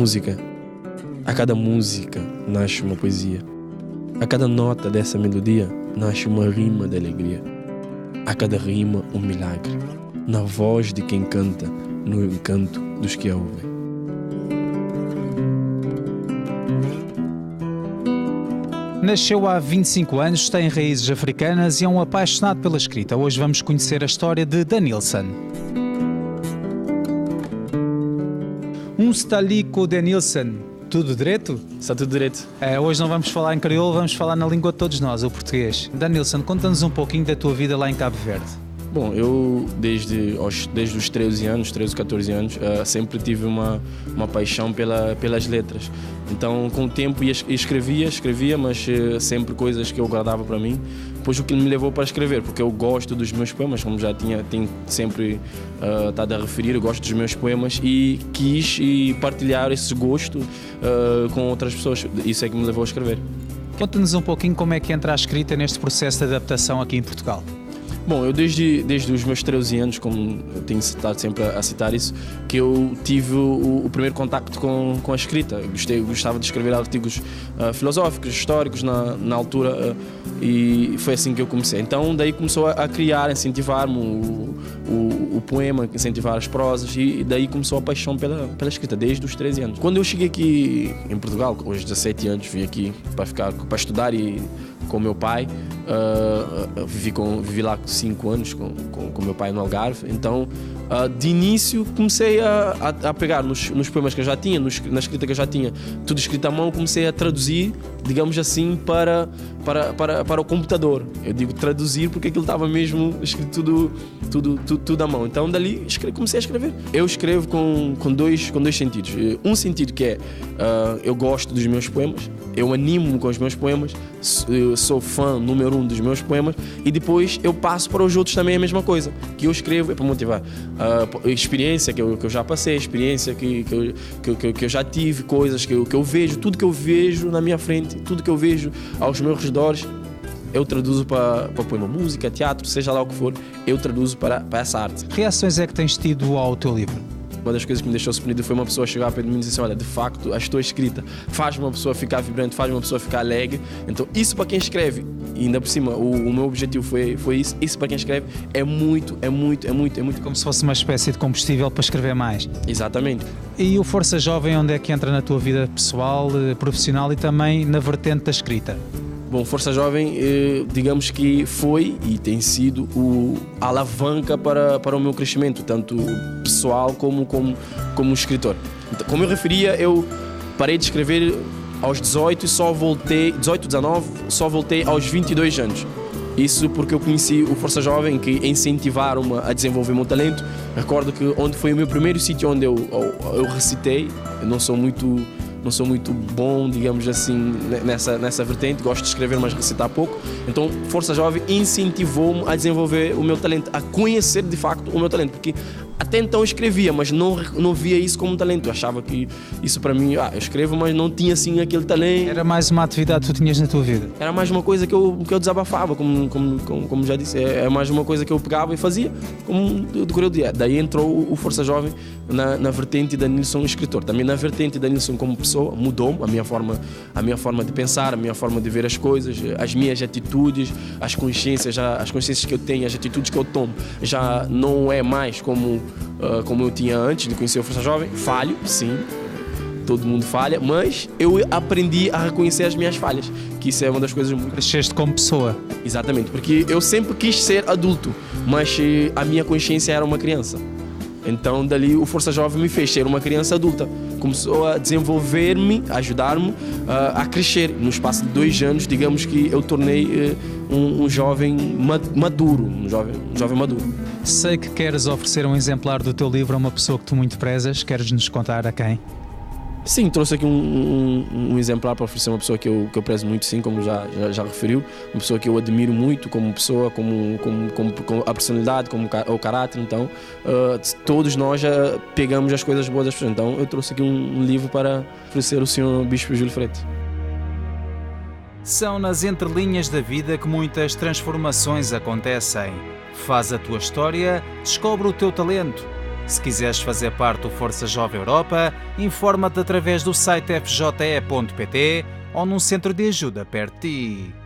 música. A cada música nasce uma poesia. A cada nota dessa melodia nasce uma rima de alegria. A cada rima um milagre. Na voz de quem canta, no encanto dos que a ouvem. Nasceu há 25 anos, tem raízes africanas e é um apaixonado pela escrita. Hoje vamos conhecer a história de Denilson. Está ali com o Denilson. Tudo direito? Está tudo direito. Hoje não vamos falar em crioulo, vamos falar na língua de todos nós, o português. Denilson, conta-nos um pouquinho da tua vida lá em Cabo Verde. Bom, eu desde os 13 ou 14 anos, sempre tive uma paixão pelas letras. Então, com o tempo escrevia, mas sempre coisas que eu guardava para mim. Depois o que me levou para escrever, porque eu gosto dos meus poemas, como já tenho sempre estado a referir, eu gosto dos meus poemas e quis partilhar esse gosto com outras pessoas. Isso é que me levou a escrever. Conta-nos um pouquinho como é que entra a escrita neste processo de adaptação aqui em Portugal. Bom, eu desde os meus 13 anos, como eu tenho estado sempre a citar isso, que eu tive o primeiro contacto com a escrita. Gostava de escrever artigos filosóficos, históricos na altura, e foi assim que eu comecei. Então daí começou a criar, a incentivar-me o poema, incentivar as prosas, e daí começou a paixão pela escrita, desde os 13 anos. Quando eu cheguei aqui em Portugal, aos 17 anos, vim aqui para estudar e com meu pai, vivi lá 5 anos com meu pai no Algarve. Então, de início, comecei a pegar nos poemas que eu já tinha, na escrita que eu já tinha, tudo escrito à mão, comecei a traduzir, digamos assim, para o computador. Eu digo traduzir porque aquilo estava mesmo escrito tudo à mão. Então, dali, comecei a escrever. Eu escrevo com dois sentidos. Um sentido que é, eu gosto dos meus poemas, eu animo-me com os meus poemas, eu sou fã número 1 dos meus poemas, e depois eu passo para os outros também a mesma coisa, que eu escrevo é para motivar. A experiência que eu já passei, a experiência que eu já tive, coisas que eu vejo, tudo que eu vejo na minha frente, tudo que eu vejo aos meus redores, eu traduzo para poema, música, teatro, seja lá o que for, eu traduzo para essa arte. Que reações é que tens tido ao teu livro? Uma das coisas que me deixou surpreendido foi uma pessoa chegar perto de mim e dizer assim: olha, de facto, a tua escrita faz uma pessoa ficar vibrante, faz uma pessoa ficar alegre. Então, isso para quem escreve, e ainda por cima, o meu objetivo foi isso. Isso para quem escreve é muito. Como se fosse uma espécie de combustível para escrever mais. Exatamente. E o Força Jovem, onde é que entra na tua vida pessoal, profissional e também na vertente da escrita? Bom, Força Jovem, digamos que foi e tem sido a alavanca para o meu crescimento, tanto pessoal como escritor. Então, como eu referia, eu parei de escrever aos 18 e só voltei aos 22 anos. Isso porque eu conheci o Força Jovem, que incentivaram-me a desenvolver o meu talento. Recordo que onde foi o meu primeiro sítio onde eu recitei. Eu não sou muito bom, digamos assim, nessa vertente. Gosto de escrever, mas recitar pouco. Então, Força Jovem incentivou-me a desenvolver o meu talento, a conhecer de facto o meu talento, porque até então eu escrevia, mas não via isso como um talento. Eu achava que isso para mim, eu escrevo, mas não tinha assim aquele talento. Era mais uma atividade que tu tinhas na tua vida? Era mais uma coisa que eu desabafava, como já disse. É mais uma coisa que eu pegava e fazia, como decorreu o dia. Daí entrou o Força Jovem na vertente da Nilson escritor. Também na vertente da Nilson como pessoa, mudou a minha forma de pensar, a minha forma de ver as coisas, as minhas atitudes, as consciências que eu tenho, as atitudes que eu tomo. Já não é mais como eu tinha antes de conhecer o Força Jovem. Falho, sim, todo mundo falha, mas eu aprendi a reconhecer as minhas falhas, que isso é uma das coisas muito... Cresceste como pessoa. Exatamente, porque eu sempre quis ser adulto, mas a minha consciência era uma criança. Então dali o Força Jovem me fez ser uma criança adulta. Começou a desenvolver-me, a ajudar-me a crescer. No espaço de 2 anos, digamos que eu tornei um jovem maduro, um jovem maduro. Sei que queres oferecer um exemplar do teu livro a uma pessoa que tu muito prezas. Queres nos contar a quem? Sim, trouxe aqui um exemplar para oferecer a uma pessoa que eu prezo muito, sim, como já referiu. Uma pessoa que eu admiro muito como pessoa, como a personalidade, como o caráter. Então, todos nós já pegamos as coisas boas das pessoas. Então, eu trouxe aqui um livro para oferecer ao Sr. Bispo Júlio Freite. São nas entrelinhas da vida que muitas transformações acontecem. Faz a tua história, descobre o teu talento. Se quiseres fazer parte do Força Jovem Europa, informa-te através do site fje.pt ou num centro de ajuda perto de ti.